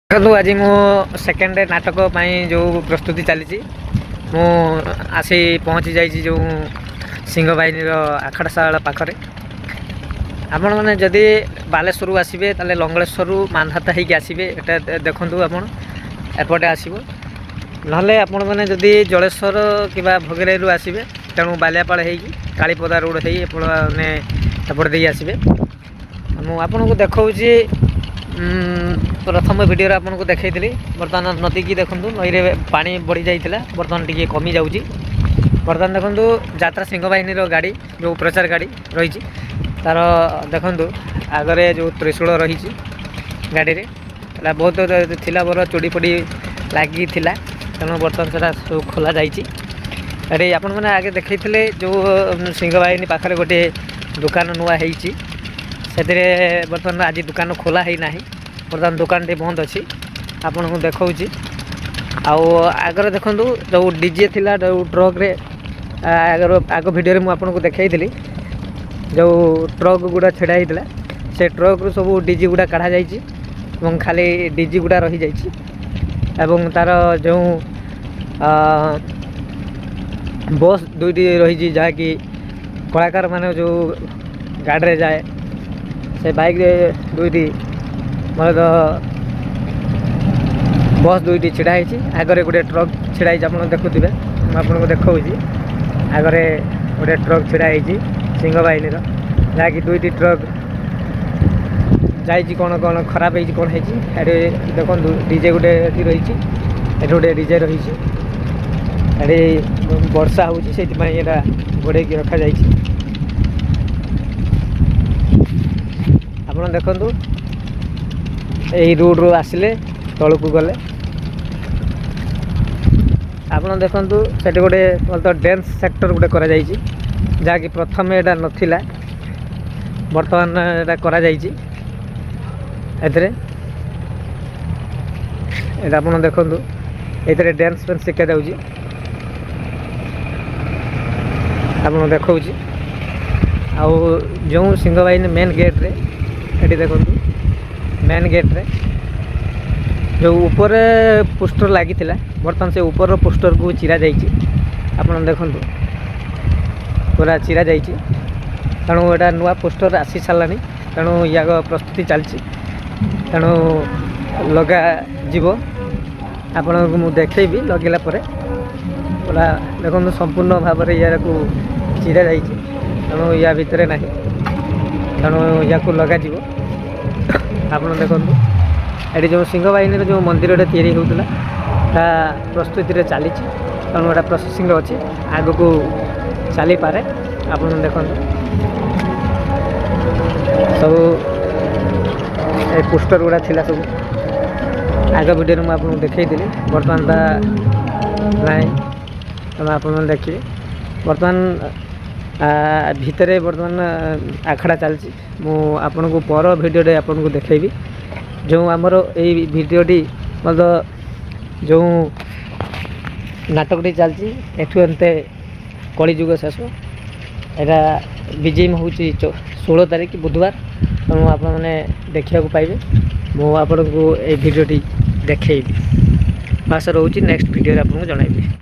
ଦେଖନ୍ତୁ ଆଜି ମୁଁ ସେକେଣ୍ଡ ନାଟକ ପାଇଁ ଯେଉଁ ପ୍ରସ୍ତୁତି ଚାଲିଛି ମୁଁ ଆସି ପହଞ୍ଚି ଯାଇଛି ଯେଉଁ ସିଂହବାହିନୀର ଆଖଡ଼ାଶାଳ ପାଖରେ। ଆପଣମାନେ ଯଦି ବାଲେଶ୍ୱରରୁ ଆସିବେ ତାହେଲେ ଲଙ୍ଗଳେଶ୍ୱରରୁ ମାନ୍ଧାତା ହେଇକି ଆସିବେ। ଏଟା ଦେଖନ୍ତୁ ଆପଣ ଏପଟେ ଆସିବ, ନହେଲେ ଆପଣମାନେ ଯଦି ଜଳେଶ୍ୱର କିମ୍ବା ଭୋଗରାଇରୁ ଆସିବେ ତେଣୁ ବାଲିଆପାଳ ହେଇକି କାଳୀପଦା ରୋଡ଼ ହେଇ ଆପଣମାନେ ଏପଟେ ଦେଇକି ଆସିବେ। ମୁଁ ଆପଣଙ୍କୁ ଦେଖାଉଛି ପ୍ରଥମ ଭିଡ଼ିଓରେ ଆପଣଙ୍କୁ ଦେଖାଇଥିଲି। ବର୍ତ୍ତମାନ ନଦୀକି ଦେଖନ୍ତୁ, ନଈରେ ପାଣି ବଢ଼ି ଯାଇଥିଲା, ବର୍ତ୍ତମାନ ଟିକେ କମି ଯାଉଛି। ବର୍ତ୍ତମାନ ଦେଖନ୍ତୁ ଯାତ୍ରା ସିଂହବାହିନୀର ଗାଡ଼ି ଯେଉଁ ପ୍ରଚାର ଗାଡ଼ି ରହିଛି ତାର ଦେଖନ୍ତୁ ଆଗରେ ଯେଉଁ ତ୍ରିଶୂଳ ରହିଛି ଗାଡ଼ିରେ, ସେଟା ବହୁତ ଥିଲା ବର ଚୋଡ଼ି ଫୋଡ଼ି ଲାଗିଥିଲା, ତେଣୁ ବର୍ତ୍ତମାନ ସେଟା ସବୁ ଖୋଲା ଯାଇଛି। ଏଠି ଆପଣମାନେ ଆଗେ ଦେଖାଇଥିଲେ ଯେଉଁ ସିଂହବାହିନୀ ପାଖରେ ଗୋଟିଏ ଦୋକାନ ନୂଆ ହେଇଛି, ସେଥିରେ ବର୍ତ୍ତମାନ ଆଜି ଦୋକାନ ଖୋଲା ହେଇନାହିଁ, ବର୍ତ୍ତମାନ ଦୋକାନଟି ବନ୍ଦ ଅଛି। ଆପଣଙ୍କୁ ଦେଖାଉଛି। ଆଉ ଆଗରେ ଦେଖନ୍ତୁ ଯେଉଁ ଡିଜେ ଥିଲା ଯେଉଁ ଟ୍ରକ୍ରେ, ଆଗ ଭିଡ଼ିଓରେ ମୁଁ ଆପଣଙ୍କୁ ଦେଖାଇଥିଲି ଯେଉଁ ଟ୍ରକ୍ ଗୁଡ଼ା ଛିଡ଼ା ହେଇଥିଲା, ସେ ଟ୍ରକ୍ରୁ ସବୁ ଡିଜି ଗୁଡ଼ା କାଢ଼ାଯାଇଛି ଏବଂ ଖାଲି ଡିଜି ଗୁଡ଼ା ରହିଯାଇଛି। ଏବଂ ତାର ଯେଉଁ ବସ୍ ଦୁଇଟି ରହିଛି, ଯାହାକି କଳାକାରମାନେ ଯେଉଁ ଗାଡ଼ିରେ ଯାଏ, ସେ ବାଇକ୍ରେ ଦୁଇଟି ମୋର ବସ୍ ଦୁଇଟି ଛିଡ଼ା ହେଇଛି। ଆଗରେ ଗୋଟେ ଟ୍ରକ୍ ଛିଡ଼ା ହେଇଛି, ଆପଣ ଦେଖୁଥିବେ, ମୁଁ ଆପଣଙ୍କୁ ଦେଖାଉଛି। ଆଗରେ ଗୋଟେ ଟ୍ରକ୍ ଛିଡ଼ା ହେଇଛି ସିଂହବାହିନୀର, ଯାହାକି ଦୁଇଟି ଟ୍ରକ୍ ଯାଇଛି, କ'ଣ କ'ଣ ଖରାପ ହେଇଛି, କ'ଣ ହେଇଛି। ଏଠି ଦେଖନ୍ତୁ ଡିଜେ ଗୋଟେ ଏଠି ରହିଛି, ଏଠି ଗୋଟେ ଡିଜେ ରହିଛି। ଏଠି ବର୍ଷା ହେଉଛି, ସେଇଥିପାଇଁ ଏଇଟା ଘୋଡ଼େଇକି ରଖାଯାଇଛି। ଆପଣ ଦେଖନ୍ତୁ এই ରୋଡ଼ରୁ ଆସିଲେ ତଳକୁ ଗଲେ ଆପଣ ଦେଖନ୍ତୁ ସେଠି ଗୋଟେ ଡ୍ୟାନ୍ସ ସେକ୍ଟର ଗୋଟେ କରାଯାଇଛି, ଯାହାକି ପ୍ରଥମେ ଏଇଟା ନଥିଲା, ବର୍ତ୍ତମାନ ଏଇଟା କରାଯାଇଛି। ଏଥିରେ ଏଇଟା ଆପଣ ଦେଖନ୍ତୁ, ଏଥିରେ ଡ୍ୟାନ୍ସ ଫ୍ୟାନ୍ସ ଶିଖାଯାଉଛି, ଆପଣ ଦେଖାଉଛି। ଆଉ ଯେଉଁ ସିଂହବାହିନୀ ମେନ୍ ଗେଟ୍ରେ ଏଠି ଦେଖନ୍ତୁ, ମେନ୍ ଗେଟ୍ରେ ଯେଉଁ ଉପରେ ପୋଷ୍ଟର ଲାଗିଥିଲା, ବର୍ତ୍ତମାନ ସେ ଉପରର ପୋଷ୍ଟରକୁ ଚିରା ଯାଇଛି। ଆପଣ ଦେଖନ୍ତୁ ପୁରା ଚିରା ଯାଇଛି, ତେଣୁ ଏଇଟା ନୂଆ ପୋଷ୍ଟର ଆସି ସାରିଲାଣି, ତେଣୁ ୟାର ପ୍ରସ୍ତୁତି ଚାଲିଛି, ତେଣୁ ଲଗାଯିବ। ଆପଣଙ୍କୁ ମୁଁ ଦେଖେଇବି ଲଗେଇଲା ପରେ। ପୁରା ଦେଖନ୍ତୁ ସମ୍ପୂର୍ଣ୍ଣ ଭାବରେ ୟାକୁ ଚିରା ଯାଇଛି, ତେଣୁ ୟା ଭିତରେ ନାହିଁ, ତେଣୁ ୟାକୁ ଲଗାଯିବ। ଆପଣ ଦେଖନ୍ତୁ ଏଠି ଯେଉଁ ସିଂହବାହିନୀର ଯେଉଁ ମନ୍ଦିରଟା ତିଆରି ହେଉଥିଲା ତା ପ୍ରସ୍ତୁତିରେ ଚାଲିଛି, ତେଣୁ ଏଇଟା ପ୍ରୋସେସିଂରେ ଅଛି, ଆଗକୁ ଚାଲିପାରେ। ଆପଣ ଦେଖନ୍ତୁ ସବୁ ଏ ପୋଷ୍ଟର ଗୁଡ଼ା ଥିଲା, ସବୁ ଆଗ ଭିଡ଼ିଓରେ ମୁଁ ଆପଣଙ୍କୁ ଦେଖାଇଥିଲି, ବର୍ତ୍ତମାନ ତା ନାହିଁ, ତେଣୁ ଆପଣମାନେ ଦେଖିବେ। ବର୍ତ୍ତମାନ ଭିତରେ ବର୍ତ୍ତମାନ ଆଖଡ଼ା ଚାଲିଛି। ମୁଁ ଆପଣଙ୍କୁ ପର ଭିଡ଼ିଓରେ ଆପଣଙ୍କୁ ଦେଖାଇବି। ଯେଉଁ ଆମର ଏଇ ଭିଡ଼ିଓଟି ମଧ୍ୟ ଯେଉଁ ନାଟକଟି ଚାଲିଛି, ଏଠୁ ଏନ୍ତେ କଳିଯୁଗ ଶେଷ। ଏଇଟା ବିଜେମ୍ ହେଉଛି 16 ତାରିଖ ବୁଧବାର, ତେଣୁ ଆପଣମାନେ ଦେଖିବାକୁ ପାଇବେ। ମୁଁ ଆପଣଙ୍କୁ ଏଇ ଭିଡ଼ିଓଟି ଦେଖାଇବି। ଆଶା ରହୁଛି ନେକ୍ସଟ ଭିଡ଼ିଓରେ ଆପଣଙ୍କୁ ଜଣାଇବି।